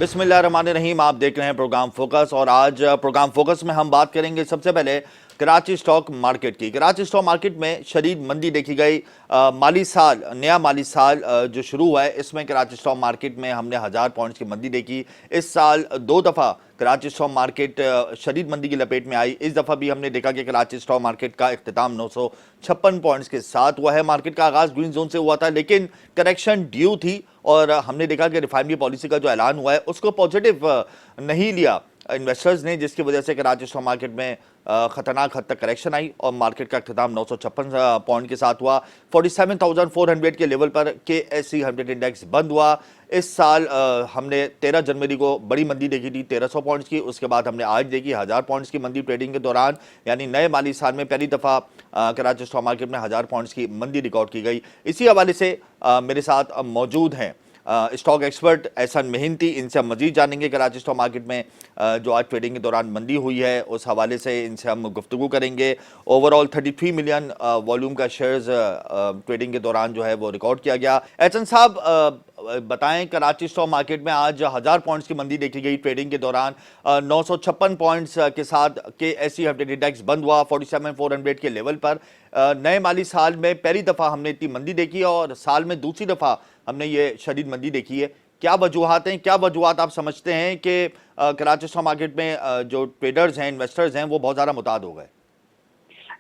बिस्मिल्लाहिर्रहमानिर्रहीम। आप देख रहे हैं प्रोग्राम फोकस और आज प्रोग्राम फोकस में हम बात करेंगे सबसे पहले कराची स्टॉक मार्केट की। कराची स्टॉक मार्केट में शदीद मंदी देखी गई। नया माली साल जो शुरू हुआ है इसमें कराची स्टॉक मार्केट में हमने 1000 पॉइंट्स की मंदी देखी। इस साल 2 दफ़ा कराची स्टॉक मार्केट शदीद मंदी की लपेट में आई। इस दफ़ा भी हमने देखा कि कराची स्टॉक मार्केट का इख्तिताम 956 पॉइंट्स के साथ हुआ है। मार्केट का आगाज़ ग्रीन जोन से हुआ था लेकिन करेक्शन ड्यू थी और हमने देखा कि रिफाइनरी पॉलिसी का जो ऐलान हुआ है उसको पॉजिटिव नहीं लिया इन्वेस्टर्स ने, जिसकी वजह से कराची स्टॉक मार्केट में खतरनाक हद तक करेक्शन आई और मार्केट का इख्तिताम 956 पॉइंट के साथ हुआ। 47,400 के लेवल पर KSE 100 इंडेक्स बंद हुआ। इस साल हमने 13 जनवरी को बड़ी मंदी देखी थी 1300 पॉइंट्स की। उसके बाद हमने आज देखी 1000 पॉइंट्स की मंदी ट्रेडिंग के दौरान, यानी नए माली साल में पहली दफ़ा कराची स्टॉक मार्केट में 1000 पॉइंट्स की मंदी रिकॉर्ड की गई। इसी हवाले से मेरे साथ मौजूद हैं स्टॉक एक्सपर्ट एहसन मेहनती। इनसे हम मजीद जानेंगे कराची स्टॉक मार्केट में जो आज ट्रेडिंग के दौरान मंदी हुई है उस हवाले से इनसे हम गुफ्तगू करेंगे। ओवरऑल 33 मिलियन वॉल्यूम का शेयर्स ट्रेडिंग के दौरान जो है वो रिकॉर्ड किया गया। एहसन साहब बताएं, कराची स्टॉक मार्केट में आज 1000 पॉइंट्स की मंदी देखी गई ट्रेडिंग के दौरान। 956 पॉइंट्स के साथ KSE 100 इंडेक्स बंद हुआ 47,400 के लेवल पर। नए माली साल में पहली दफ़ा हमने इतनी मंदी देखी और साल में दूसरी दफ़ा हमने ये शदीद मंदी देखी है। क्या वजूहात हैं, क्या वजूहात आप समझते हैं कि कराची स्टॉक मार्केट में जो ट्रेडर्स हैं, इन्वेस्टर्स हैं, वो बहुत ज़्यादा मुताद हो गए?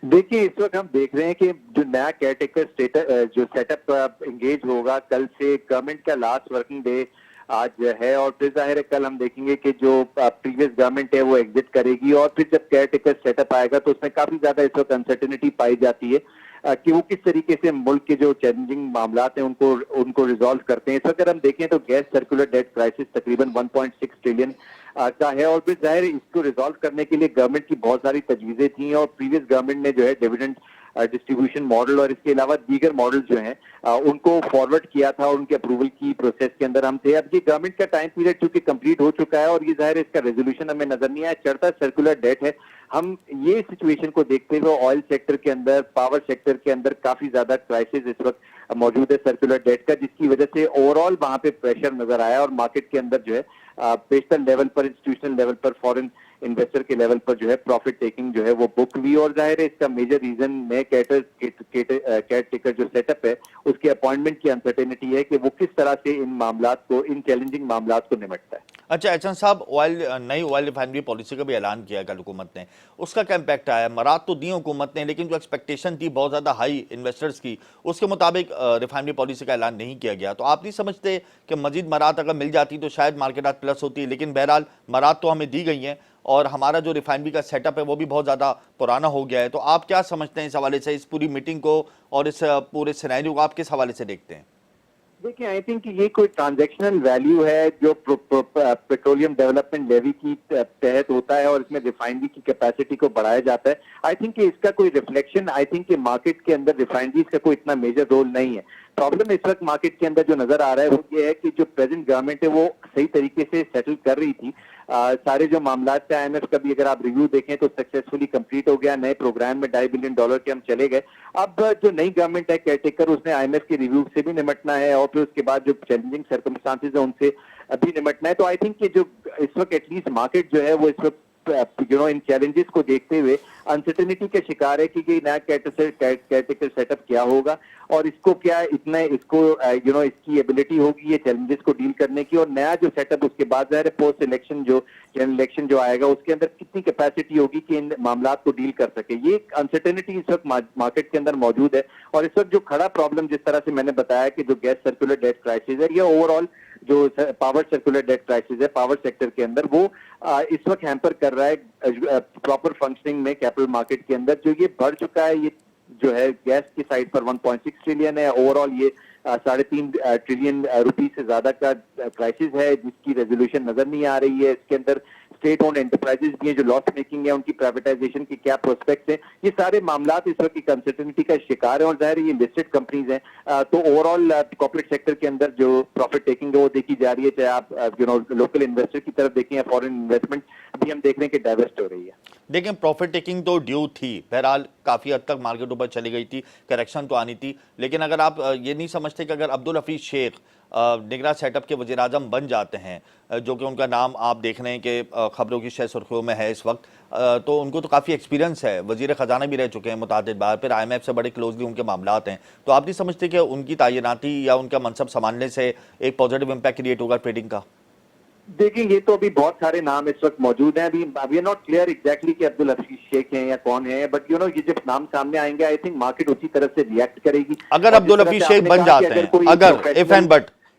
देखिए, इस वक्त हम देख रहे हैं कि जो नया केयरटेकर जो सेटअप इंगेज होगा कल से, गवर्नमेंट का लास्ट वर्किंग डे आज है और फिर जाहिर है कल हम देखेंगे कि जो प्रीवियस गवर्नमेंट है वो एग्जिट करेगी और फिर जब केयरटेकर सेटअप आएगा तो उसमें काफी ज्यादा इस वक्त अनसर्टेनिटी पाई जाती है कि वो किस तरीके से मुल्क के जो चैलेंजिंग मामलात हैं उनको रिजॉल्व करते हैं। इस वक्त अगर हम देखें तो गैस सर्कुलर डेट क्राइसिस तकरीबन 1.6 ट्रिलियन का है और फिर जाहिर इसको रिजॉल्व करने के लिए गवर्नमेंट की बहुत सारी तजवीजें थी और प्रीवियस गवर्नमेंट ने जो है डिविडेंड डिस्ट्रीब्यूशन मॉडल और इसके अलावा दीगर मॉडल जो हैं उनको फॉरवर्ड किया था और उनके अप्रूवल की प्रोसेस के अंदर हम थे। अब ये गवर्नमेंट का टाइम पीरियड चूंकि कंप्लीट हो चुका है और ये जाहिर है इसका रेजोल्यूशन हमें नजर नहीं आया, चढ़ता सर्कुलर डेट है। हम ये सिचुएशन को देखते हुए ऑयल सेक्टर के अंदर, पावर सेक्टर के अंदर काफी ज्यादा क्राइसिस इस वक्त मौजूद है सर्कुलर डेट का, जिसकी वजह से ओवरऑल वहां पे प्रेशर नजर आया और मार्केट के अंदर जो है पेशतर लेवल पर, इंस्टीट्यूशनल लेवल पर, फॉरेन इन्वेस्टर के लेवल पर जो है प्रॉफिट टेकिंग जो है वो बुक हुई और जाहिर है इसका मेजर रीजन नए केयर टेकर जो सेटअप है उसके अपॉइंटमेंट की अनसर्टेनिटी है कि वो किस तरह से इन मामलात को, इन चैलेंजिंग मामलात को निपटता है। अच्छा एहसन साहब, नई ऑयल रिफाइनरी पॉलिसी का भी ऐलान किया कल हुकूमत ने, उसका क्या इम्पैक्ट आया? मराद तो दी हुकूमत ने लेकिन जो एक्सपेक्टेशन थी बहुत ज़्यादा हाई इन्वेस्टर्स की, उसके मुताबिक रिफाइनरी पॉलिसी का ऐलान नहीं किया गया। तो आप नहीं समझते कि मजीद मराद अगर मिल जाती तो शायद मार्केट आज प्लस होती? लेकिन बहरहाल मराद तो हमें दी गई हैं और हमारा जो रिफाइनरी का सेटअप है वो भी बहुत ज़्यादा पुराना हो गया है। तो आप क्या समझते हैं इस हवाले से, इस पूरी मीटिंग को और इस पूरे सिनेरियो को आप किस हवाले से देखते हैं? देखिए, आई थिंक ये कोई ट्रांजैक्शनल वैल्यू है जो पेट्रोलियम डेवलपमेंट लेवी की तहत होता है और इसमें रिफाइनरी की कैपेसिटी को बढ़ाया जाता है। आई थिंक इसका कोई रिफ्लेक्शन, आई थिंक मार्केट के अंदर रिफाइनरीज का कोई इतना मेजर रोल नहीं है। प्रॉब्लम इस वक्त मार्केट के अंदर जो नजर आ रहा है वो ये है कि जो प्रेजेंट गवर्नमेंट है वो सही तरीके से सेटल कर रही थी सारे जो मामला थे। IMF का भी अगर आप रिव्यू देखें तो सक्सेसफुली कंप्लीट हो गया, नए प्रोग्राम में $2.5 बिलियन के हम चले गए। अब जो नई गवर्नमेंट है केयरटेकर, उसने IMF के रिव्यू से भी निपटना है और फिर उसके बाद जो चैलेंजिंग सर्कमस्टांसेस है उनसे भी निपटना है। तो आई थिंक कि जो इस वक्त एटलीस्ट मार्केट जो है वो इस वक्त इन चैलेंजेस को देखते हुए अनसर्टेनिटी का शिकार है कि नया केयरटेकर सेटअप क्या होगा और इसको क्या इतना इसको इसकी एबिलिटी होगी ये चैलेंजेस को डील करने की, और नया जो सेटअप उसके बाद पोस्ट इलेक्शन जो जनरल इलेक्शन जो आएगा उसके अंदर कितनी कैपेसिटी होगी कि इन मामला को डील कर सके। ये अनसर्टेनिटी इस वक्त मार्केट के अंदर मौजूद है और इस वक्त जो खड़ा प्रॉब्लम जिस तरह से मैंने बताया कि जो गैस सर्कुलर डेट क्राइसिस है या ओवरऑल जो पावर सर्कुलर डेट क्राइसिस है पावर सेक्टर के अंदर, वो इस वक्त हैम्पर कर रहा है प्रॉपर फंक्शनिंग में कैपिटल मार्केट के अंदर। जो ये बढ़ चुका है, ये जो है गैस की साइड पर 1.6 ट्रिलियन है, ओवरऑल ये 3.5 ट्रिलियन रुपीस से ज्यादा का क्राइसिस है जिसकी रेजोल्यूशन नजर नहीं आ रही है। इसके अंदर स्टेट ओन्ड एंटरप्राइजेस भी हैं जो लॉस मेकिंग है, उनकी प्राइवेटाइजेशन की क्या प्रोस्पेक्ट है, ये सारे मामला इस वक्त की अनसर्टेनिटी का शिकार है और जाहिर ये लिस्टेड कंपनीज हैं। तो ओवरऑल कॉर्पोरेट सेक्टर के अंदर जो प्रॉफिट टेकिंग है वो देखी जा रही है, चाहे आप लोकल इन्वेस्टर की तरफ देखें या फॉरेन इन्वेस्टमेंट भी हम देख रहे हैं कि डाइवर्स्ट हो रही है। देखें, प्रॉफिट टेकिंग तो ड्यू थी, बहरहाल काफ़ी हद तक मार्केट ऊपर चली गई थी, करेक्शन तो आनी थी। लेकिन अगर आप ये नहीं समझते कि अगर अब्दुल हफीज शेख निगरान सेटअप के वज़ीर आज़म बन जाते हैं, जो कि उनका नाम आप देख रहे हैं कि खबरों की शायद सुर्खियों में है इस वक्त, तो उनको तो काफ़ी एक्सपीरियंस है, वज़ीर ख़जाना भी रह चुके हैं मुतअद्दिद बार, फिर IMF से बड़े क्लोजली उनके मामलात हैं। तो आप नहीं समझते कि उनकी तैनाती या उनका मनसब संभालने से एक पॉजिटिव इम्पैक्ट क्रिएट होगा ट्रेडिंग का? देखिए, ये तो अभी बहुत सारे नाम इस वक्त मौजूद हैं, अभी नॉट क्लियर एग्जैक्टली कि अब्दुल हफीज शेख हैं या कौन है, बट ये जब नाम सामने आएंगे आई थिंक मार्केट उसी तरह से रिएक्ट करेगी। अगर अब्दुल हफीज शेख बन जाते हैं, अगर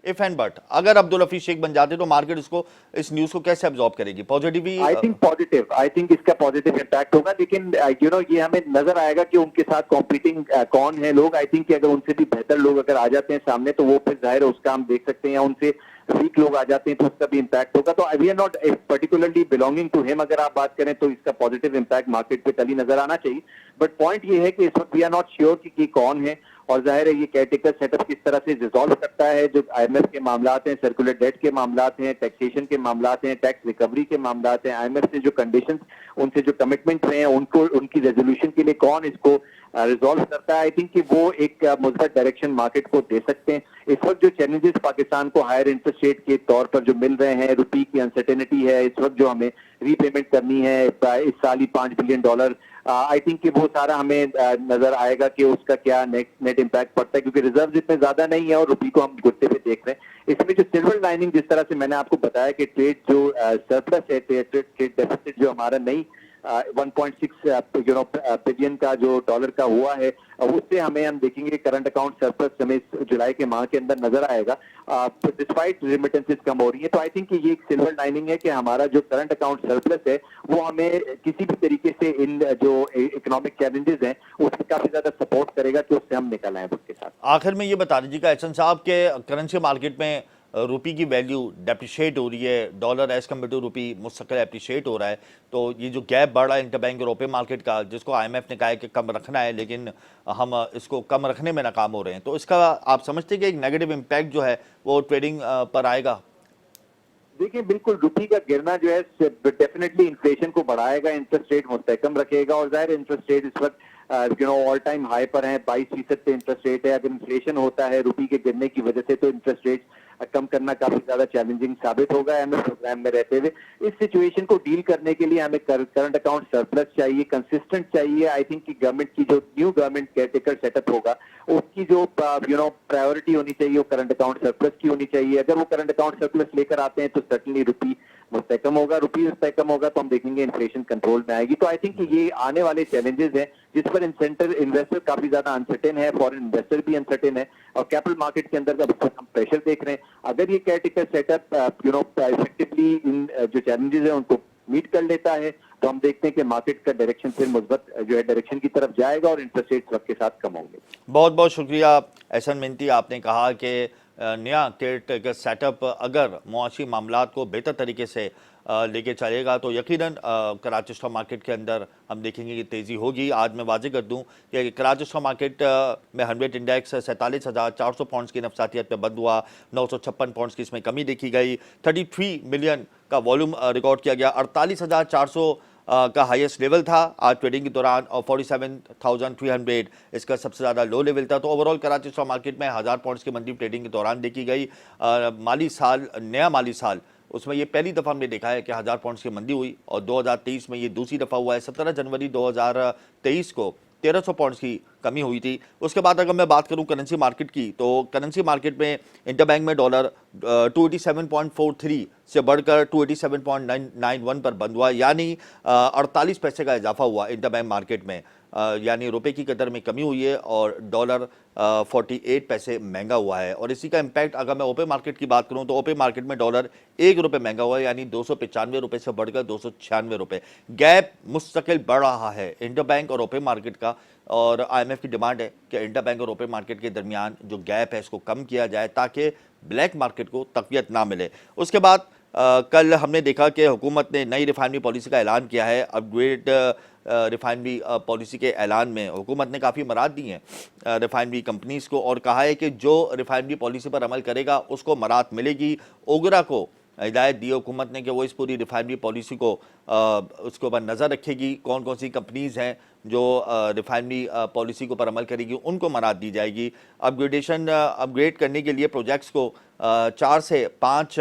इफ एंड बट अगर अब्दुल हफीज शेख बन जाते तो मार्केट इसको, इस न्यूज को कैसे अब्सॉर्ब करेगी? पॉजिटिवली? आई थिंक इसका पॉजिटिव इम्पैक्ट होगा, लेकिन ये हमें नजर आएगा कि उनके साथ कॉम्पिटिंग कौन है लोग। आई थिंक कि अगर उनसे भी बेहतर लोग अगर आ जाते हैं सामने तो वो फिर जाहिर है उसका हम देख सकते हैं, या उनसे वीक लोग आ जाते हैं तो उसका भी इम्पैक्ट होगा। तो we are not particularly belonging to him, अगर आप बात करें तो इसका पॉजिटिव इम्पैक्ट मार्केट पे कल ही नजर आना चाहिए। बट पॉइंट ये है कि इस वक्त वी आर नॉट श्योर कि कौन है, और जाहिर है ये केयरटेकर सेटअप किस तरह से रिजॉल्व करता है। जो IMF के मामलात हैं, सर्कुलर डेट के मामलात हैं, टैक्सेशन के मामलात हैं, टैक्स रिकवरी के मामलात हैं, IMF से जो कंडीशंस, उनसे जो कमिटमेंट रहे हैं, उनको उनकी रेजोल्यूशन के लिए कौन इसको रिजॉल्व करता है। आई थिंक कि वो एक मुस्बत डायरेक्शन मार्केट को दे सकते हैं। इस वक्त जो चैलेंजेस पाकिस्तान को हायर इंटरेस्ट रेट के तौर पर जो मिल रहे हैं, रुपी की अनसर्टेनिटी है, इस वक्त जो हमें रीपेमेंट करनी है इस साल ही $5 बिलियन, आई थिंक कि वो सारा हमें नजर आएगा कि उसका क्या नेट इम्पैक्ट पड़ता है, क्योंकि रिजर्व इतने ज्यादा नहीं है और रुपी को हम घुटते पे देख रहे हैं। इसमें जो सिल्वर लाइनिंग, जिस तरह से मैंने आपको बताया कि ट्रेड जो सरप्लस है, ट्रेड डेफिसिट जो हमारा नहीं 1.6 बिलियन का जो डॉलर का हुआ है, उससे हम देखेंगे करंट अकाउंट सरप्लस हमें जुलाई के माह के अंदर नजर आएगा, डिस्पाइट रेमिटेंसेस कम हो रही है। तो आई थिंक कि ये एक सिल्वर लाइनिंग है कि हमारा जो करंट अकाउंट सरप्लस है वो हमें किसी भी तरीके से इन जो इकोनॉमिक चैलेंजेस हैं उसमें काफी ज्यादा सपोर्ट करेगा कि उससे हम निकल आए उसके साथ। आखिर में ये बता दीजिएगा एहसन साहब के करेंसी मार्केट में रुपी की वैल्यू डेप्रिशिएट हो रही है, dollar as compared to rupee मुस्तकिल एप्रिशिएट हो रहा है, तो ये जो गैप बढ़ रहा है इंटरबैंक यूरोपियन मार्केट का, जिसको IMF ने कहा है कि कम रखना है, लेकिन हम इसको कम रखने में नाकाम हो रहे हैं, तो इसका आप समझते हैं कि एक नेगेटिव इम्पैक्ट जो है वो ट्रेडिंग पर आएगा? देखिए, बिल्कुल रुपी का गिरना जो है डेफिनेटली इन्फ्लेशन को बढ़ाएगा, इंटरेस्ट रेट मुस्तकम रखेगा, और जाहिर इंटरेस्ट रेट इस वक्त ऑल टाइम हाई पर है, 22% पे इंटरेस्ट रेट है। अगर इन्फ्लेशन होता है रुपी के गिरने की वजह से तो इंटरेस्ट रेट कम करना काफी ज्यादा चैलेंजिंग साबित होगा IMF प्रोग्राम में रहते हुए। इस सिचुएशन को डील करने के लिए हमें करंट अकाउंट सरप्लस चाहिए, कंसिस्टेंट चाहिए। आई थिंक कि गवर्नमेंट की जो न्यू गवर्नमेंट केयरटेकर सेटअप होगा उसकी जो प्रायोरिटी होनी चाहिए वो करंट अकाउंट सरप्लस की होनी चाहिए। अगर वो करंट अकाउंट सरप्लस लेकर आते हैं तो सर्टनली रुपी मुस्तकम होगा, रुपी मुस्तकम होगा तो हम देखेंगे इन्फ्लेशन कंट्रोल में आएगी। तो आई थिंक कि ये आने वाले चैलेंजेस हैं जिस पर इन्वेस्टर काफी ज्यादा अनसर्टेन है, फॉरेन इन्वेस्टर भी अनसर्टेन है, और कैपिटल मार्केट के अंदर हम प्रेशर देख रहे हैं। अगर ये केयरटेकर सेटअप इफेक्टिवली इन जो चैलेंजेस है उनको मीट कर लेता है तो हम देखते हैं कि मार्केट का डायरेक्शन फिर मुस्बत जो है डायरेक्शन की तरफ जाएगा और इंटरेस्ट रेट वक्त के साथ कम होंगे। बहुत बहुत शुक्रिया एहसन मिंती, आपने कहा कि नया केयरटेकर सेटअप अगर मुआशी मामलात को बेहतर तरीके से लेके चलेगा तो यकीनन कराची स्टॉक मार्केट के अंदर हम देखेंगे कि तेज़ी होगी। आज मैं वाज़ेह कर दूं कि कराची स्टॉक मार्केट में 100 इंडेक्स 47,400 पॉइंट्स की नफसातियत पे बंद हुआ, 956 पॉइंट्स की इसमें कमी देखी गई, 33 मिलियन का वॉल्यूम रिकॉर्ड किया गया, 48,400 का हाईएस्ट लेवल था आज ट्रेडिंग के दौरान, और 47,300 इसका सबसे ज़्यादा लो लेवल था। तो ओवरऑल कराची स्टॉक मार्केट में 1000 पॉइंट्स की मंदी ट्रेडिंग के दौरान देखी गई। माली साल, नया माली साल, उसमें ये पहली दफ़ा हमने देखा है कि 1000 पॉइंट्स की मंदी हुई, और 2023 में ये दूसरी दफ़ा हुआ है। 17 जनवरी 2023 को 1300 पॉइंट्स की कमी हुई थी। उसके बाद अगर मैं बात करूं करेंसी मार्केट की, तो करेंसी मार्केट में इंटरबैंक में डॉलर 287.43 से बढ़कर 287.91 पर बंद हुआ, यानी 48 पैसे का इजाफा हुआ इंटरबैंक मार्केट में, यानी रुपए की कदर में कमी हुई है और डॉलर 48 पैसे महंगा हुआ है। और इसी का इम्पैक्ट अगर मैं ओपन मार्केट की बात करूं तो ओपन मार्केट में डॉलर 1 रुपये महंगा हुआ है, यानी 295 रुपये से बढ़कर 296 रुपये। गैप मुस्तकिल बढ़ रहा है इंटरबैंक और ओपन मार्केट का, और IMF की डिमांड है कि इंटरबैंक और ओपन मार्केट के दरमियान जो गैप है इसको कम किया जाए ताकि ब्लैक मार्केट को तक़वियत ना मिले। उसके बाद कल हमने देखा कि हुकूमत ने नई रिफाइनरी पॉलिसी का ऐलान किया है। अपग्रेड रिफाइनरी पॉलिसी के ऐलान में हुकूमत ने काफ़ी मराद दी हैं रिफाइनरी कंपनीज़ को, और कहा है कि जो रिफाइनरी पॉलिसी पर अमल करेगा उसको मराद मिलेगी। ओगरा को हिदायत दी हुकूमत ने कि वो इस पूरी रिफाइनरी पॉलिसी को उसके ऊपर नज़र रखेगी। कौन कौन सी कंपनीज़ हैं जो रिफाइनरी पॉलिसी के ऊपर अमल करेगी, उनको मनात दी जाएगी। अपग्रेड करने के लिए प्रोजेक्ट्स को 4 से 5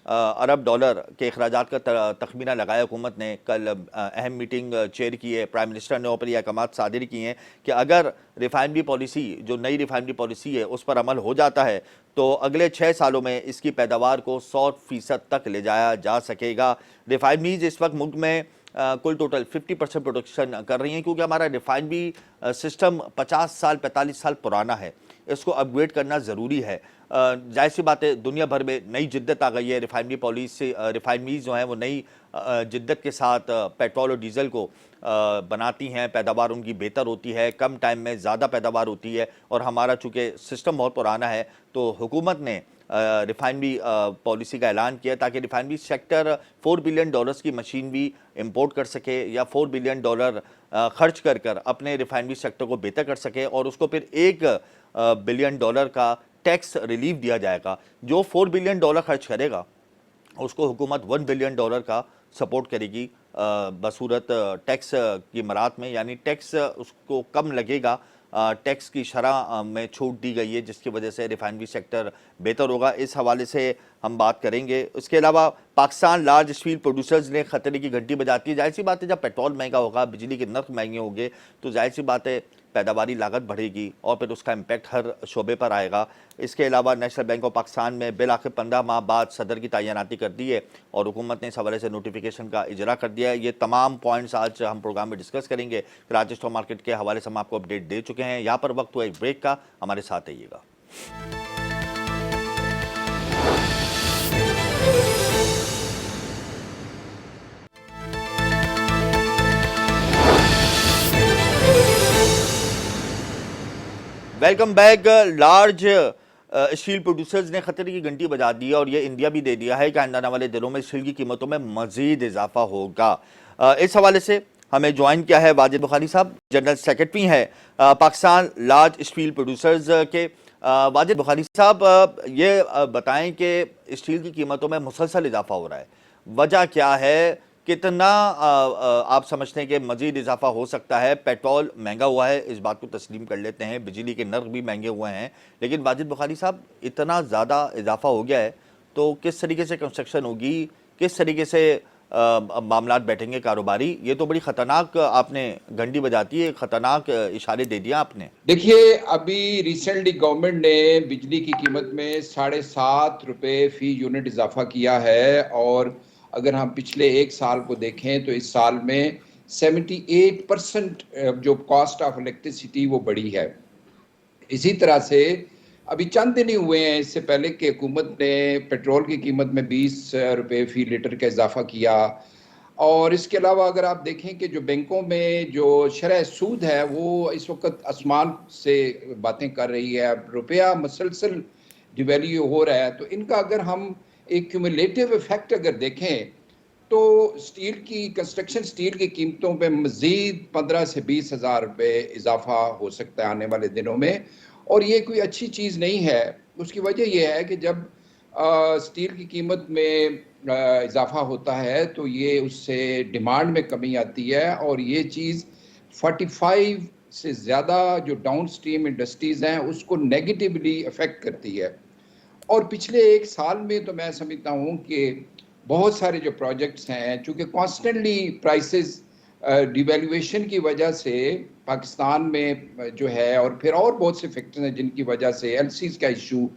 अरब डॉलर के अखराजात का तखमीना लगाया हुकूमत ने। कल अहम मीटिंग चेयर की है, प्राइम मिनिस्टर ने ऊपर ये अहकामात सादिर किए हैं कि अगर रिफाइनरी पॉलिसी, जो नई रिफाइनरी पॉलिसी है, उस पर अमल हो जाता है तो अगले 6 सालों में इसकी पैदावार को 100% तक ले जाया जा सकेगा। रिफाइनरीज इस वक्त मुल्क में कुल टोटल 50% प्रोडक्शन कर रही हैं, क्योंकि हमारा रिफाइनरी सिस्टम 50 साल 45 साल पुराना है, इसको अपग्रेड करना ज़रूरी है। जाहिर सी बात है, दुनिया भर में नई जिद्दत आ गई है। रिफाइनरी पॉलिसी, रिफाइनरीज जो हैं वो नई जिद्दत के साथ पेट्रोल और डीजल को बनाती हैं, पैदावार उनकी बेहतर होती है, कम टाइम में ज़्यादा पैदावार होती है। और हमारा चूँकि सिस्टम बहुत पुराना है तो हुकूमत ने रिफाइनरी पॉलिसी का ऐलान किया ताकि रिफाइनरी सेक्टर $4 बिलियन की मशीनरी इंपोर्ट कर सके या $4 बिलियन खर्च कर कर अपने रिफाइनरी सेक्टर को बेहतर कर सके, और उसको फिर $1 बिलियन का टैक्स रिलीफ दिया जाएगा। जो $4 बिलियन खर्च करेगा उसको हुकूमत $1 बिलियन का सपोर्ट करेगी बसूरत टैक्स की मरात में, यानी टैक्स उसको कम लगेगा। टैक्स की शरह में छूट दी गई है, जिसकी वजह से रिफाइनरी सेक्टर बेहतर होगा। इस हवाले से हम बात करेंगे। इसके अलावा पाकिस्तान लार्ज स्टील प्रोड्यूसर्स ने खतरे की घंटी बजाती है। जाहिर सी बात है, जब पेट्रोल महंगा होगा, बिजली के नर्ख महंगे होंगे, तो जाहिर सी बात है पैदावारी लागत बढ़ेगी और फिर उसका इम्पैक्ट हर शोबे पर आएगा। इसके अलावा नेशनल बैंक ऑफ पाकिस्तान में बिल आखिर 15 माह बाद सदर की तैनाती कर दी है और हुकूमत ने इस हवाले से नोटिफिकेशन का इजरा कर दिया है। ये तमाम पॉइंट्स आज हम प्रोग्राम में डिस्कस करेंगे। कराची स्टॉक मार्केट के हवाले से हम आपको अपडेट दे चुके हैं। यहाँ पर वक्त हुआ एक ब्रेक का, हमारे साथ रहिएगा। Welcome back. Large steel producers ने खतरे की घंटी बजा दी है और ये इंडिया भी दे दिया है कि आने वाले दिनों में स्टील की कीमतों में मजीद इजाफा होगा। इस हवाले से हमें ज्वाइन किया है वाजिद बुखारी साहब, जनरल सेक्रेटरी हैं पाकिस्तान लार्ज स्टील प्रोड्यूसर्स के। वाजिद बुखारी साहब, ये बताएं कि स्टील की कीमतों में मुसलसल इजाफा हो रहा है, वजह क्या है? कितना आप समझते हैं कि मजीद इजाफा हो सकता है? पेट्रोल महंगा हुआ है, इस बात को तस्लीम कर लेते हैं, बिजली के नर्ख भी महंगे हुए हैं, लेकिन वाजिद बुखारी साहब, इतना ज़्यादा इजाफा हो गया है तो किस तरीके से कंस्ट्रक्शन होगी, किस तरीके से मामलात बैठेंगे कारोबारी? ये तो बड़ी ख़तरनाक आपने घंटी बजाती है, ख़तरनाक इशारे दे दिया आपने। देखिए, अभी रिसेंटली गवर्नमेंट ने बिजली की कीमत में 7.5 रुपये फी यूनिट इजाफा किया है और अगर हम पिछले एक साल को देखें तो इस साल में 78% जो कॉस्ट ऑफ इलेक्ट्रिसिटी वो बढ़ी है। इसी तरह से अभी चंद दिन ही हुए हैं इससे पहले कि हुकूमत ने पेट्रोल की कीमत में 20 रुपये फी लीटर का इजाफा किया। और इसके अलावा अगर आप देखें कि जो बैंकों में जो शरह सूद है वो इस वक्त आसमान से बातें कर रही है, रुपया मसलसल डिवेल्यू हो रहा है, तो इनका अगर हम एक क्यूमुलेटिव इफेक्ट अगर देखें तो स्टील की, कंस्ट्रक्शन स्टील की कीमतों पे मज़ीद 15 से 20 हज़ार रुपये इजाफा हो सकता है आने वाले दिनों में, और ये कोई अच्छी चीज़ नहीं है। उसकी वजह यह है कि जब स्टील की कीमत में इजाफा होता है तो ये उससे डिमांड में कमी आती है और ये चीज़ 45 से ज़्यादा जो डाउन स्ट्रीम इंडस्ट्रीज़ हैं उसको नेगेटिवली अफेक्ट करती है। और पिछले एक साल में तो मैं समझता हूँ कि बहुत सारे जो प्रोजेक्ट्स हैं, चूँकि कॉन्स्टेंटली प्राइसेस डिवेल्यूएशन की वजह से पाकिस्तान में जो है, और फिर और बहुत से फैक्टर्स हैं जिनकी वजह से एलसीज का इशू,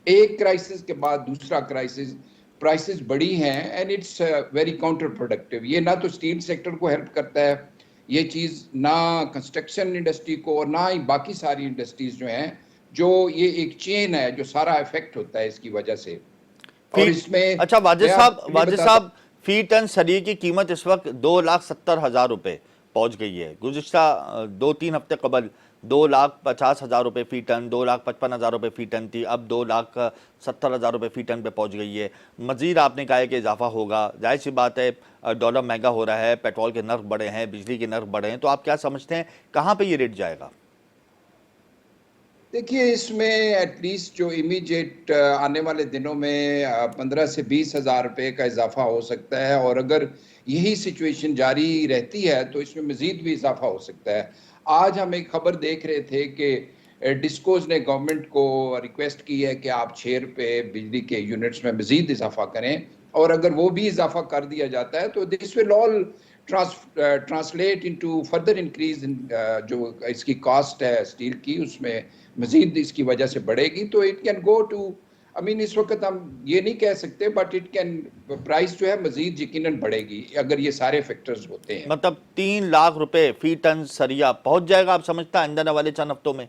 एक क्राइसिस के बाद दूसरा क्राइसिस, प्राइसेस बढ़ी हैं and it's very counter productive. ये ना तो स्टील सेक्टर को हेल्प करता है ये चीज़, ना कंस्ट्रक्शन इंडस्ट्री को, और ना ही बाकी सारी इंडस्ट्रीज जो हैं, जो ये एक चेन है जो सारा इफेक्ट होता है इसकी वजह से। और इसमें अच्छा वाजिद साहब, फी टन सरिये की कीमत इस वक्त 2,70,000 रुपये पहुंच गई है। गुज़िश्ता 2-3 हफ्ते कबल 2,50,000 रुपये फ़ी टन, 2,55,000 रुपये फ़ी टन थी, अब 2,70,000 रुपये फ़ी टन पे पहुंच गई है। मज़ीद आपने कहा है कि इजाफा होगा, जाहिर सी बात है, डॉलर महंगा हो रहा है, पेट्रोल के नर्ख बढ़े हैं, बिजली के नर्ख बढ़े हैं, तो आप क्या समझते हैं कहाँ पर ये रेट जाएगा? देखिए, इसमें एटलीस्ट जो इमीडिएट आने वाले दिनों में 15 से 20 हज़ार रुपये का इजाफा हो सकता है, और अगर यही सिचुएशन जारी रहती है तो इसमें मजीद भी इजाफा हो सकता है। आज हम एक खबर देख रहे थे कि डिस्कोज ने गवर्नमेंट को रिक्वेस्ट की है कि आप 6 रुपये बिजली के यूनिट्स में मजीद इजाफा करें, और अगर वो भी इजाफा कर दिया जाता है तो this will all translate into further increase in जो इसकी कॉस्ट है स्टील की, उसमें मजीद इसकी वजह से बढ़ेगी। तो it can go to, I mean इस वक्त हम ये नहीं कह सकते, बट इट कैन, प्राइस जो है मजीद यकीनन बढ़ेगी अगर ये सारे फैक्टर्स होते हैं। मतलब 3 लाख रुपए फी टन सरिया पहुंच जाएगा, आप समझता है आने वाले चंद हफ्तों में?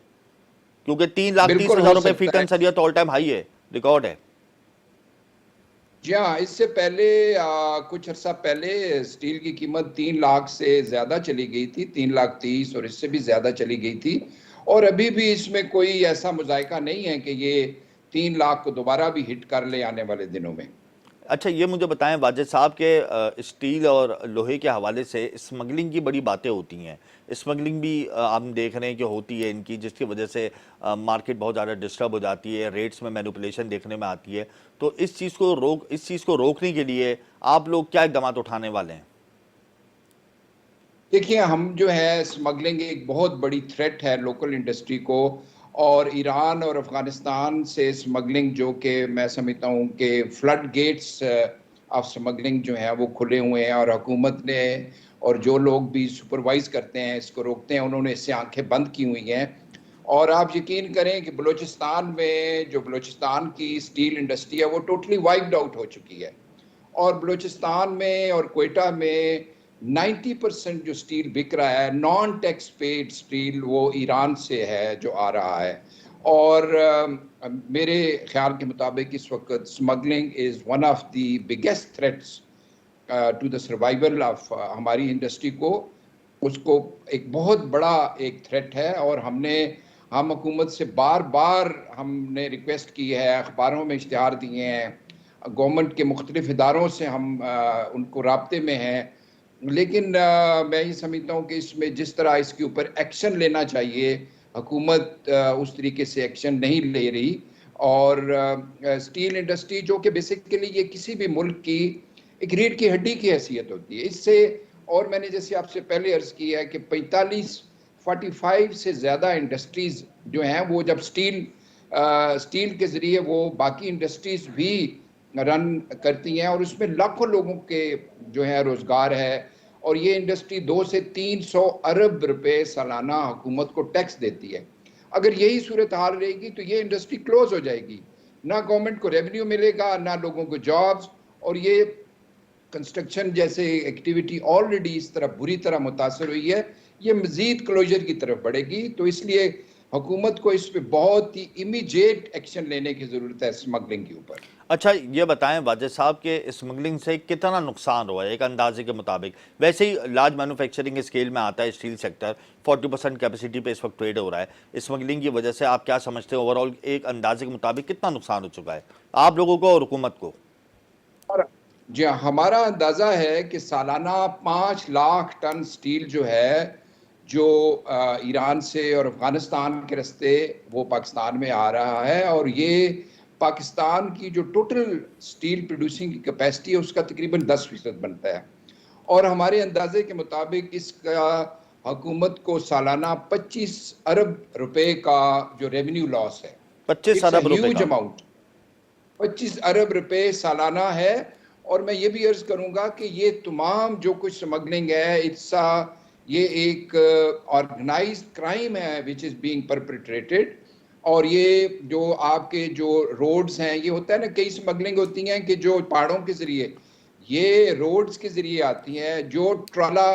क्योंकि 3,30,000 बिल्कुल हो रुपए फी सकता टन है। सरिया तो ऑल टाइम हाई है, रिकॉर्ड है। जी हाँ, इससे पहले कुछ अर्सा पहले स्टील की कीमत 3 लाख से ज़्यादा चली गई थी, 3,30,000 और इससे भी ज़्यादा चली गई थी, और अभी भी इसमें कोई ऐसा मुज़ायका नहीं है कि ये 3 लाख को दोबारा भी हिट कर ले आने वाले दिनों में। अच्छा, ये मुझे बताएं वाजिद साहब के स्टील और लोहे के हवाले से स्मगलिंग की बड़ी बातें होती हैं। स्मगलिंग भी आप देख रहे हैं कि होती है इनकी, जिसकी वजह से मार्केट बहुत ज़्यादा डिस्टर्ब हो जाती है, रेट्स में मैनिपुलेशन देखने में आती है। तो इस चीज़ को रोकने के लिए आप लोग क्या इक़दाम उठाने वाले हैं? देखिए, हम जो है स्मगलिंग एक बहुत बड़ी थ्रेट है लोकल इंडस्ट्री को, और ईरान और अफ़गानिस्तान से स्मगलिंग जो कि मैं समझता हूँ कि फ्लड गेट्स ऑफ स्मगलिंग जो है वो खुले हुए हैं, और हुकूमत ने और जो लोग भी सुपरवाइज़ करते हैं इसको रोकते हैं, उन्होंने इससे आंखें बंद की हुई हैं। और आप यकीन करें कि बलूचिस्तान में जो बलूचिस्तान की स्टील इंडस्ट्री है वो टोटली वाइप्ड आउट हो चुकी है, और बलूचिस्तान में और क्वेटा में 90% जो स्टील बिक रहा है नॉन टैक्स पेड स्टील वो ईरान से है जो आ रहा है। और मेरे ख्याल के मुताबिक इस वक्त smuggling is one of the biggest threats to the survival of हमारी इंडस्ट्री को, उसको एक बहुत बड़ा एक थ्रेट है। और हम हुकूमत से बार बार हमने रिक्वेस्ट की है, अखबारों में इश्तिहार दिए हैं, गवर्नमेंट के मुख्तलिफ इदारों से हम उनको राब्ते में हैं, लेकिन मैं ये समझता हूँ कि इसमें जिस तरह इसके ऊपर एक्शन लेना चाहिए हुकूमत उस तरीके से एक्शन नहीं ले रही। और स्टील इंडस्ट्री जो कि बेसिकली ये किसी भी मुल्क की एक रीढ़ की हड्डी की हैसियत होती है इससे, और मैंने जैसे आपसे पहले अर्ज़ किया है कि 45 से ज़्यादा इंडस्ट्रीज़ जो हैं वो जब स्टील के ज़रिए वो बाकी इंडस्ट्रीज़ भी रन करती हैं, और उसमें लाखों लोगों के जो है रोज़गार है, और ये इंडस्ट्री 200 से 300 अरब रुपए सालाना हुकूमत को टैक्स देती है। अगर यही सूरत हाल रहेगी तो ये इंडस्ट्री क्लोज हो जाएगी, ना गवर्नमेंट को रेवेन्यू मिलेगा, ना लोगों को जॉब्स, और ये कंस्ट्रक्शन जैसे एक्टिविटी ऑलरेडी इस तरह बुरी तरह मुतासर हुई है, ये मजीद क्लोजर की तरफ बढ़ेगी। तो इसलिए हुकूमत को इस पे बहुत ही इमीडिएट एक्शन लेने की ज़रूरत है स्मगलिंग के ऊपर। अच्छा, ये बताएं वाजिद साहब के स्मगलिंग से कितना नुकसान हुआ है एक अंदाजे के मुताबिक? वैसे ही लार्ज मैन्युफैक्चरिंग स्केल में आता है स्टील सेक्टर, 40% कैपेसिटी पे इस वक्त ट्रेड हो रहा है। स्मगलिंग की वजह से आप क्या समझते हैं ओवरऑल एक अंदाजे के मुताबिक कितना नुकसान हो चुका है आप लोगों को और हुकूमत को? और जी हाँ, हमारा अंदाज़ा है कि सालाना 5 लाख टन स्टील जो है, जो ईरान से और अफ़गानिस्तान के रास्ते वो पाकिस्तान में आ रहा है, और ये पाकिस्तान की जो टोटल स्टील प्रोड्यूसिंग की कैपेसिटी है उसका तकरीबन 10% बनता है। और हमारे अंदाजे के मुताबिक इसका हुकूमत को सालाना 25 अरब रुपए का जो रेवेन्यू लॉस है, 25 इट्स अ अरब रुपए ह्यूज का? अमाउंट, 25 अरब रुपए सालाना है। और मैं ये भी अर्ज करूंगा कि ये तमाम जो कुछ स्मगलिंग है, ये एक ऑर्गेनाइज्ड क्राइम है विच इज़ बीइंग परपेट्रेटेड। और ये जो आपके जो रोड्स हैं, ये होता है ना, कई स्मगलिंग होती हैं कि जो पहाड़ों के ज़रिए, ये रोड्स के ज़रिए आती हैं। जो ट्राला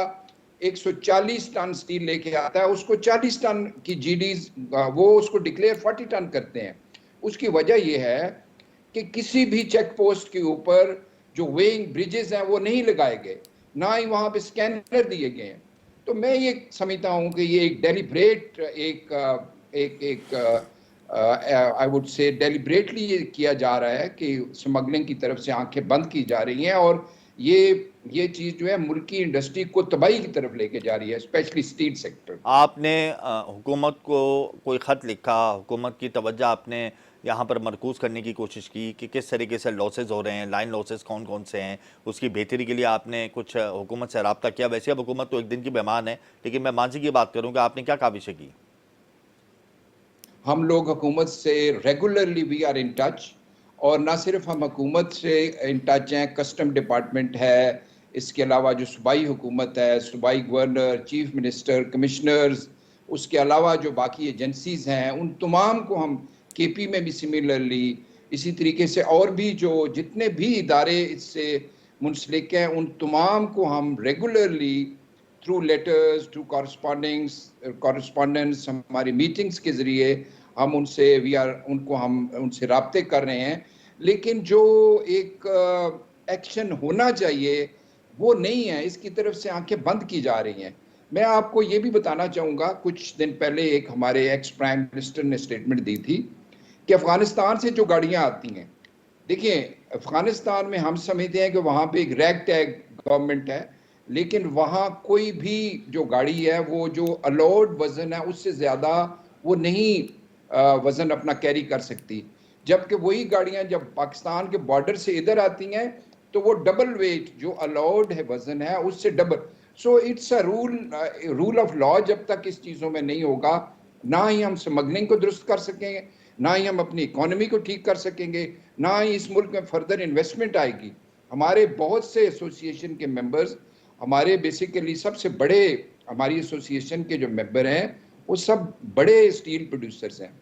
140 टन स्टील लेके आता है उसको 40 टन की जीडीज वो उसको डिक्लेयर 40 टन करते हैं। उसकी वजह यह है कि किसी भी चेक पोस्ट के ऊपर जो वेइंग ब्रिजेस हैं वो नहीं लगाए गए, ना ही वहाँ पे स्कैनर दिए गए हैं। तो मैं ये समझता हूँ कि ये एक deliberate I would say deliberately ये किया जा रहा है कि स्मगलिंग की तरफ से आंखें बंद की जा रही हैं, और ये चीज जो है मुल्क की इंडस्ट्री को तबाही की तरफ लेके जा रही है, स्पेशली स्टील सेक्टर। आपने हुकूमत को कोई ख़त लिखा, हुकूमत की तवज्जो आपने यहाँ पर मरकूज़ करने की कोशिश की कि किस तरीके से लॉसेस हो रहे हैं, लाइन लॉसेस कौन कौन से हैं, उसकी बेहतरी के लिए आपने कुछ हुकूमत से रब्ता किया? वैसे अब हुकूमत तो एक दिन की मेहमान है, लेकिन मैं मांझी की बात करूँ कि आपने क्या काविशें की? हम लोग हुकूमत से regularly we are in touch, और ना सिर्फ हम हुकूमत से इन टच हैं, कस्टम डिपार्टमेंट है, इसके अलावा जो सूबाई हुकूमत है, सूबाई गवर्नर, चीफ मिनिस्टर, कमिश्नर्स, उसके अलावा जो बाकी एजेंसीज हैं उन तमाम को हम, केपी में भी सिमिलरली, इसी तरीके से और भी जो जितने भी इदारे इससे मुंसलिक हैं उन तमाम को हम regularly through letters, through correspondence, हमारी मीटिंग्स के ज़रिए हम उनसे राब्ते कर रहे हैं। लेकिन जो एक एक्शन होना चाहिए वो नहीं है, इसकी तरफ से आंखें बंद की जा रही हैं। मैं आपको ये भी बताना चाहूँगा, कुछ दिन पहले एक हमारे एक्स प्राइम मिनिस्टर ने स्टेटमेंट दी थी कि अफ़गानिस्तान से जो गाड़ियाँ आती हैं, देखिए अफ़गानिस्तान में हम समझते हैं कि वहाँ पे एक रैग टैग गवर्नमेंट है, लेकिन वहाँ कोई भी जो गाड़ी है वो जो अलाउड वज़न है उससे ज़्यादा वो नहीं वज़न अपना कैरी कर सकती, जबकि वही गाड़ियाँ जब पाकिस्तान के बॉर्डर से इधर आती हैं तो वो डबल वेट जो अलाउड है वज़न है उससे double. So it's a rule of law. जब तक इस चीज़ों में नहीं होगा, ना ही हम स्मगलिंग को दुरुस्त कर सकेंगे, ना ही हम अपनी इकोनॉमी को ठीक कर सकेंगे, ना ही इस मुल्क में फर्दर इन्वेस्टमेंट आएगी। हमारे बहुत से एसोसिएशन के मेंबर्स, हमारे बेसिकली सबसे बड़े हमारी एसोसिएशन के जो मेंबर हैं वो सब बड़े स्टील प्रोड्यूसर्स हैं,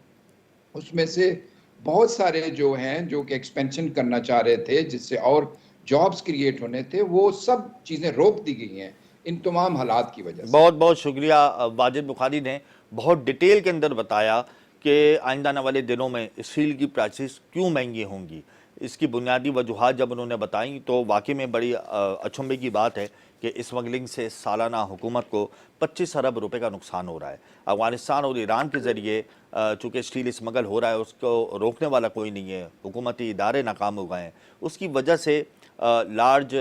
उसमें से बहुत सारे जो हैं जो कि एक्सपेंशन करना चाह रहे थे जिससे और जॉब्स क्रिएट होने थे, वो सब चीज़ें रोक दी गई हैं इन तमाम हालात की वजह से। बहुत बहुत शुक्रिया। वाजिद बुखारी ने बहुत डिटेल के अंदर बताया कि आइंदा आने वाले दिनों में स्टील की प्राइसेस क्यों महंगी होंगी। इसकी बुनियादी वजूहात जब उन्होंने बताई तो वाकई में बड़ी अचंभे की बात है कि स्मगलिंग से सालाना हुकूमत को 25 अरब रुपए का नुकसान हो रहा है। अफगानिस्तान और ईरान के ज़रिए चूँकि स्टील स्मगल हो रहा है, उसको रोकने वाला कोई नहीं है, हुकूमती इदारे नाकाम हो गए हैं, उसकी वजह से लार्ज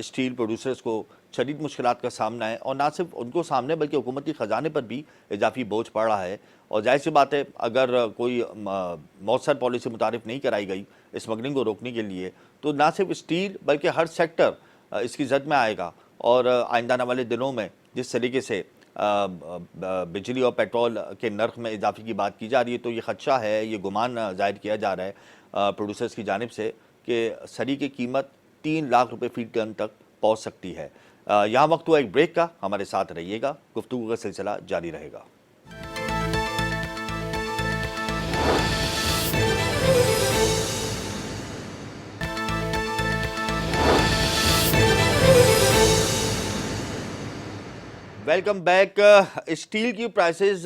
स्टील प्रोड्यूसर्स को शदीद मुश्किलात का सामना है, और ना सिर्फ उनको सामने बल्कि हुकूमती ख़जाने पर भी इजाफी बोझ पड़ रहा है। और जाहिर सी बात है, अगर कोई मौसर पॉलिसी मुतारिफ नहीं कराई गई स्मगलिंग को रोकने के लिए, तो ना सिर्फ स्टील बल्कि हर सेक्टर इसकी जद में आएगा। और आइंदा आने वाले दिनों में जिस तरीके से बिजली और पेट्रोल के नर्ख में इजाफे की बात की जा रही है, तो ये खदशा है, ये गुमान जाहिर किया जा रहा है प्रोड्यूसर्स की जानिब से कि सरी की कीमत 3 लाख रुपए फी टन तक पहुँच सकती है। यहाँ वक्त हुआ एक ब्रेक का, हमारे साथ रहिएगा, गुफ्तगू का सिलसिला जारी रहेगा। Welcome back. स्टील की प्राइसेस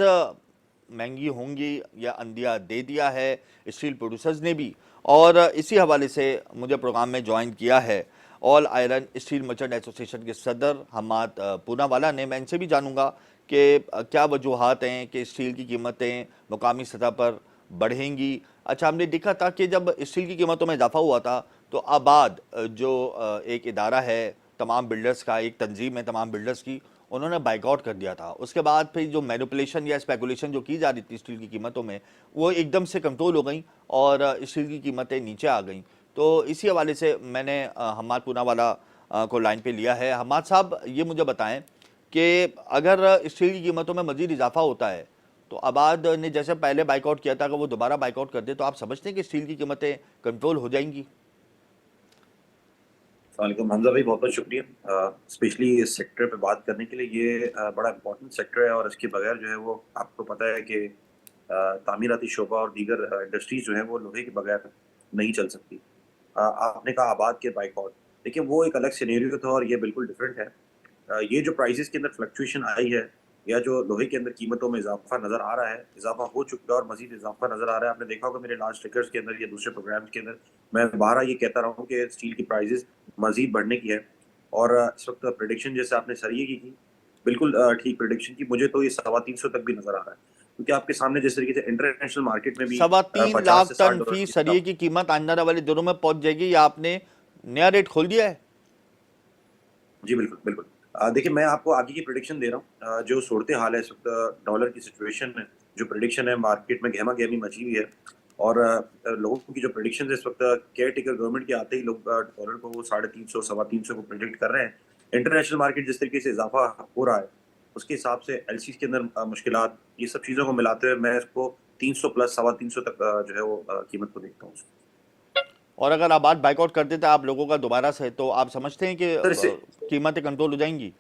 महंगी होंगी या अंदिया दे दिया है स्टील प्रोड्यूसर्स ने भी, और इसी हवाले से मुझे प्रोग्राम में ज्वाइन किया है all iron steel merchant association के सदर हम्माद पूनावाला ने। मैं इनसे भी जानूंगा कि क्या वजूहात हैं कि स्टील की कीमतें मुकामी सतह पर बढ़ेंगी। अच्छा, हमने देखा था कि जब स्टील की कीमतों में इजाफा हुआ था तो आबाद जो एक इदारा है तमाम बिल्डर्स का, एक तंजीम है तमाम बिल्डर्स की, उन्होंने बाइकआउट कर दिया था। उसके बाद फिर जो मैनिपुलेशन या स्पेकुलेशन जो की जा रही थी स्टील की कीमतों में, वो एकदम से कंट्रोल हो गई और स्टील की कीमतें नीचे आ गई। तो इसी हवाले से मैंने हम्माद पूनावाला को लाइन पे लिया है। हम्माद साहब, ये मुझे बताएं कि अगर स्टील की कीमतों में मजीद इजाफा होता है तो आबाद ने जैसे पहले बाइकआउट किया था, अगर वो दोबारा बाइकआउट कर दे तो आप समझते हैं कि स्टील की कीमतें कंट्रोल हो जाएंगी? वालेकुम हमजा भाई, बहुत बहुत शुक्रिया स्पेशली इस सेक्टर पे बात करने के लिए। ये बड़ा इंपॉर्टेंट सेक्टर है और इसके बगैर जो है वो आपको पता है कि तामीराती शोबा और दीगर इंडस्ट्रीज जो है वो लोहे के बगैर नहीं चल सकती। आपने कहा आबाद के बाइकआउट, देखिए वो एक अलग सिनेरियो था और ये बिल्कुल डिफरेंट है। ये जो प्राइसेस के अंदर फ्लक्चुएशन आई है या जो लोहे के अंदर कीमतों में इजाफा नजर आ रहा है, इजाफा हो चुका है और मजीद इजाफा नजर आ रहा है। आपने देखा होगा मेरे लास्ट ट्रिकर्स के अंदर या दूसरे प्रोग्राम्स के अंदर मैं बारहा ये कहता रहा हूँ कि स्टील की प्राइसेस मजीद बढ़ने की है। और इस वक्त प्रेडिक्शन जैसे आपने सरिये की थी, बिल्कुल ठीक प्रेडिक्शन की, मुझे तो ये 350 तक भी नजर आ रहा है, क्योंकि आपके सामने जिस तरीके से इंटरनेशनल मार्केट में भी 3.25 लाख टन फी सरिये की कीमत आने वाले दिनों में पहुंच जाएगी, या आपने नया रेट खोल दिया है? जी बिल्कुल बिल्कुल। देखिए, मैं आपको आगे की प्रिडिक्शन दे रहा हूँ। जो सूरत हाल है इस वक्त, डॉलर की सिचुएशन है, जो प्रिडिक्शन है मार्केट में गहमा गहमी मची हुई है। और लोगों की जो प्रिडिक्शन है इस वक्त, केयर टेकर गवर्नमेंट के आते ही लोग डॉलर को वो 350 325 को प्रिडिक्ट कर रहे हैं। इंटरनेशनल मार्केट जिस तरीके से इजाफा हो रहा है, उसके हिसाब से एलसी के अंदर मुश्किलात, ये सब चीज़ों को मिलाते हुए मैं इसको 300 प्लस 325 तक जो है वो कीमत को देखता हूँ। और अगर आबाद बाइकआउट कर देते आप लोगों का दोबारा से, तो आप समझते हैं कि सर इससे कीमतें कंट्रोल हो जाएंगी?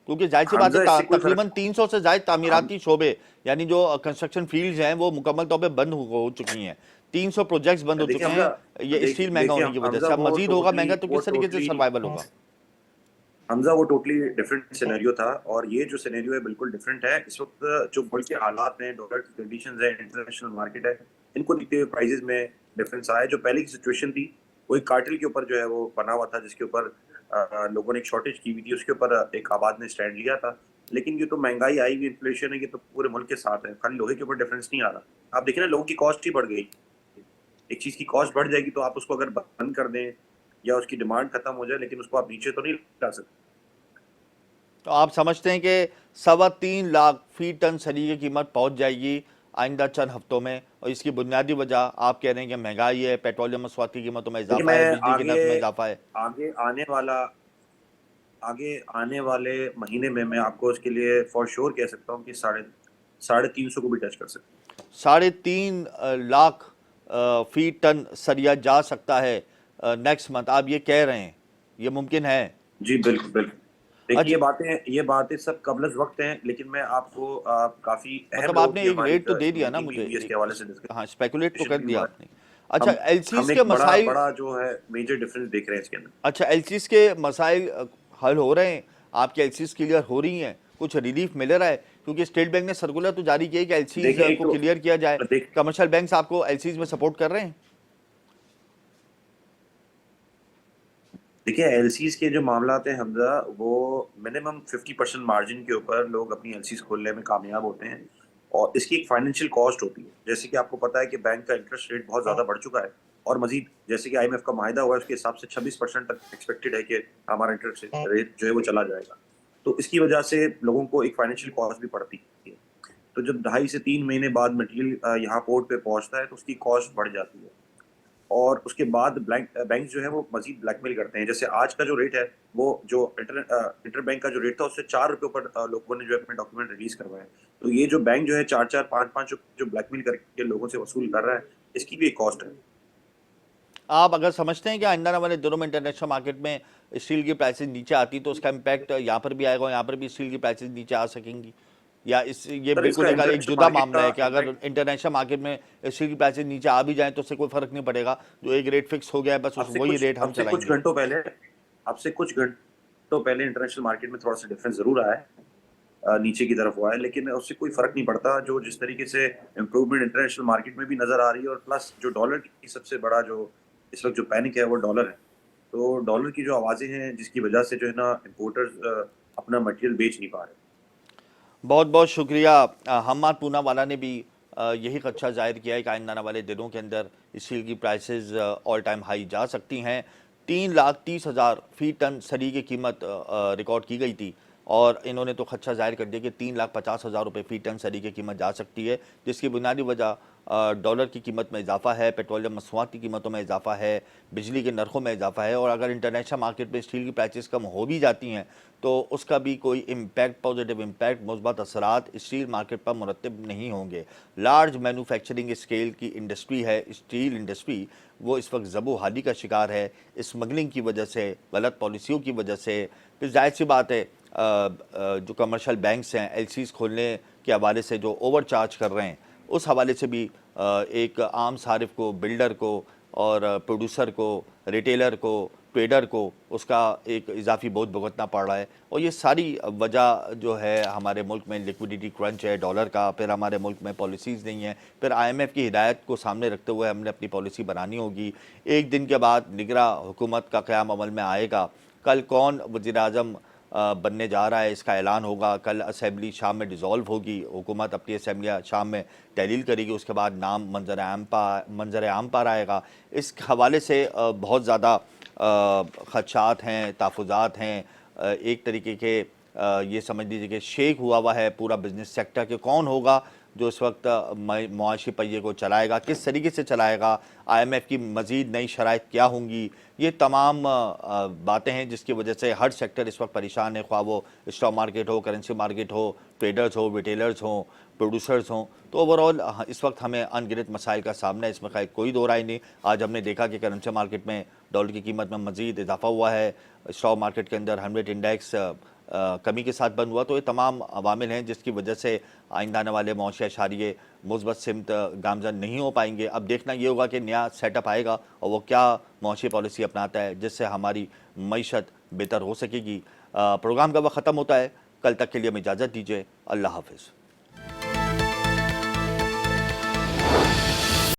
क्योंकि जाहिर सी बात है हमजा इससे कोई तकरीबन फर्क 300 से ज्यादा हम तामीराती शोबे, यानी जो कंस्ट्रक्शन फील्ड्स हैं वो मुकम्मल तौर पे बंद हो चुकी हैं। 300 प्रोजेक्ट्स बंद हो देखिए चुके हमजा हैं ये स्टील महंगा देखिए होने की वजह हमजा से। अब मजीद होगा महंगा तो वो किस तरीके से टोटली सर्वाइवल होगा? हमजा वो टोटली डिफरेंट सिनेरियो था, और ये जो सिनेरियो है बिल्कुल डिफरेंट है। इस वक्त जो मुल्क के हालात हैं, डॉलर की कंडीशंस है, इंटरनेशनल मार्केट है, इनको देखते हुए प्राइसेस में डिफरेंस आया है। जो पहले की सिचुएशन थी वो एक कार्टेल के ऊपर जो है वो बना हुआ था, जिसके ऊपर लोगों ने एक शॉर्टेज की हुई थी, उसके ऊपर एक आबाद ने स्टैंड लिया था। लेकिन ये तो महंगाई आई हुई इन्फ्लेशन है, ये तो पूरे मुल्क के साथ है, खाली लोहे के ऊपर डिफरेंस नहीं आ रहा। आप देखिए ना, लोगों की कॉस्ट ही बढ़ गई। एक चीज की कॉस्ट बढ़ जाएगी तो आप उसको अगर बंद कर दें या उसकी डिमांड खत्म हो जाए, लेकिन उसको आप नीचे तो नहीं ला सकते। तो आप समझते हैं कि 3.25 लाख फी टन सरी की कीमत पहुंच जाएगी आइंदा चंद हफ्तों में, और इसकी बुनियादी वजह आप कह रहे हैं कि महंगाई है, पेट्रोलियम मसवात की कीमतों में देखिए इजाफा है, मैं बिजली के नर्ख में इजाफा है। आगे आने वाला आगे आने वाले महीने में मैं आपको इसके लिए फॉर श्योर कह सकता हूँ कि साढ़े 300 को भी टच कर सकते 3.5 लाख फी टन सरिया जा सकता है नेक्स्ट मंथ, आप ये कह रहे हैं? ये मुमकिन है? हैं। जी बिल्कुल बिल्कुल। देखिए, अच्छा, ये बातें सब कबल वक्त हैं, लेकिन मैं आपको काफी अहम मतलब लोगों आपने की एक हमारी रेट तो दे दिया ना मीटिंग भी मुझे हुई है, इसके एक, हवाले से हाँ स्पेकुलेट तो डिस्कशन कर भी दिया हुआ है। आपने। अच्छा एलसीज हम के एक बड़ा मसाइल, बड़ा जो है मेजर डिफरेंस देख रहे हैं इसके अंदर। अच्छा एलसीज के मसाइल हल हो रहे हैं? आपकी एलसीज क्लियर हो रही हैं? कुछ रिलीफ मिल रहा है? क्योंकि स्टेट बैंक ने सर्कुलर तो जारी किया है कि एलसीज देखिए एक को तो क्लियर किया जाए। देख कमर्शियल बैंक्स आपको एलसीज में सपोर्ट कर रहे हैं? देखिए, एलसीज के जो मामलात हैं हमजा, वो मिनिमम 50% मार्जिन के ऊपर लोग अपनी एलसीज खोलने में कामयाब होते हैं, और इसकी एक फाइनेंशियल कॉस्ट होती है। जैसे कि आपको पता है कि बैंक का इंटरेस्ट रेट बहुत ज्यादा बढ़ चुका है, और मजीद जैसे कि आईएमएफ का माहिदा हुआ है, उसके हिसाब से 26% तक एक्सपेक्टेड है कि हमारा इंटरेस्ट रेट जो है वो चला जाएगा। तो इसकी वजह से लोगों को एक फाइनेंशियल कॉस्ट भी पड़ती है। तो जब 2.5 से 3 महीने बाद मटेरियल यहाँ पोर्ट पे पहुंचता है तो उसकी कॉस्ट बढ़ जाती है, और उसके बाद बैंक जो है वो मजीद ब्लैकमेल करते हैं। जैसे आज का जो रेट है, वो जो इंटर बैंक का जो रेट था, उससे 4 रुपए ऊपर लोगों ने जो है अपने डॉक्यूमेंट रिलीज करवाए। तो ये जो बैंक जो है 4-4 5-5 जो ब्लैकमेल करके लोगों से वसूल कर रहा है, इसकी भी एक कॉस्ट है। आप अगर समझते हैं कि आइंदा आने वाले दिनों में इंटरनेशनल मार्केट में स्टील की प्राइसेस नीचे आती तो उसका इम्पैक्ट यहाँ पर भी आएगा और यहाँ पर भी स्टील की प्राइसेस नीचे आ सकेंगी, या इस ये सर बिल्कुल इसका एक इंटरनेशनल जुदा मार्केट मामला का है कि अगर इम्पैक्ट इंटरनेशनल मार्केट में स्टील की प्राइसेस नीचे आ भी जाएं तो उससे कोई फर्क नहीं पड़ेगा, जो एक रेट फिक्स हो गया है बस उस वही रेट हम अब से कुछ चलाएंगे। घंटों पहले इंटरनेशनल मार्केट में थोड़ा सा डिफरेंस जरूर आया है, नीचे की तरफ हुआ है, लेकिन उससे कोई फर्क नहीं पड़ता। जो जिस तरीके से इम्प्रूवमेंट इंटरनेशनल मार्केट में भी नजर आ रही है, और प्लस जो डॉलर की सबसे बड़ा जो इस वक्त जो पैनिक है वो डॉलर है। तो डॉलर की जो आवाजें हैं, जिसकी वजह से जो है ना इम्पोर्टर्स अपना मटेरियल बेच नहीं पा रहे। बहुत बहुत शुक्रिया। हम्माद पूनावाला ने भी यही खदशा जाहिर किया है कि आइंदा आने वाले दिनों के अंदर स्टील की प्राइसेस ऑल टाइम हाई जा सकती हैं। 3,30,000 फी टन सरी की कीमत रिकॉर्ड की गई थी, और इन्होंने तो खदशा जाहिर कर दिया कि 3,50,000 रुपये फी टन सरी की कीमत जा सकती है, जिसकी बुनियादी वजह डॉलर की कीमत में इजाफा है, पेट्रोलियम मसनूआत की कीमतों में इजाफा है, बिजली के नरखों में इजाफा है। और अगर इंटरनेशनल मार्केट में स्टील की प्राइसेस कम हो भी जाती हैं तो उसका भी कोई इम्पैक्ट, पॉजिटिव इम्पैक्ट, मुस्बत असरात स्टील मार्केट पर मुरतब नहीं होंगे। लार्ज मैन्युफैक्चरिंग स्केल की इंडस्ट्री है स्टील इंडस्ट्री, वो इस वक्त ज़बो हाली का शिकार है स्मगलिंग की वजह से, गलत पॉलिसियों की वजह से। फिर जाहिर सी बात है जो कमर्शियल बैंक्स हैं एलसीज खोलने के हवाले से जो ओवर चार्ज कर रहे हैं, उस हवाले से भी एक आम सारिफ को, बिल्डर को और प्रोड्यूसर को, रिटेलर को, ट्रेडर को उसका एक इजाफी बोझ भुगतना पड़ रहा है। और ये सारी वजह जो है हमारे मुल्क में लिक्विडिटी क्रंच है डॉलर का, फिर हमारे मुल्क में पॉलिसीज़ नहीं है, फिर आईएमएफ की हिदायत को सामने रखते हुए हमने अपनी पॉलिसी बनानी होगी। एक दिन के बाद निगरा हुकूमत का क़याम अमल में आएगा। कल कौन वज़ीर-ए-आज़म बनने जा रहा है इसका ऐलान होगा। कल असम्बली शाम में डिज़ोल्व होगी, हुकूमत अपनी असम्बलियाँ शाम में तहलील करेगी, उसके बाद नाम मंजर आम पर आएगा। इस हवाले से बहुत ज़्यादा खदशात हैं, तहफ़्फ़ुज़ात हैं। एक तरीके के ये समझ लीजिए कि शेक हुआ है पूरा बिजनेस सेक्टर के। कौन होगा जो इस वक्त मुआशी पहिए को चलाएगा, किस तरीके से चलाएगा, IMF की मज़ीद नई शराइत क्या होंगी, ये तमाम बातें हैं जिसकी वजह से हर सेक्टर इस वक्त परेशान है, ख्वाह वो स्टॉक मार्केट हो, करेंसी मार्केट हो, ट्रेडर्स हो, रिटेलर्स हों, प्रोड्यूसर्स हों। तो ओवरऑल इस वक्त हमें अनगिनत मसाइल का सामना है, इसमें खैर कोई दो राय नहीं। आज हमने देखा कि करेंसी मार्केट में डॉलर की कीमत में मज़ीद इजाफा हुआ है, स्टॉक मार्केट के अंदर 100 इंडेक्स कमी के साथ बंद हुआ। तो ये तमाम अवामिल हैं जिसकी वजह से आइंदा आने वाले मौशी अशारिये मुस्बत सिमत गामजन नहीं हो पाएंगे। अब देखना ये होगा कि नया सेटअप आएगा और वो क्या मौशी पॉलिसी अपनाता है जिससे हमारी मईशत बेहतर हो सकेगी। प्रोग्राम का वक्त ख़त्म होता है, कल तक के लिए हमें इजाज़त दीजिए। अल्लाह हाफिज़।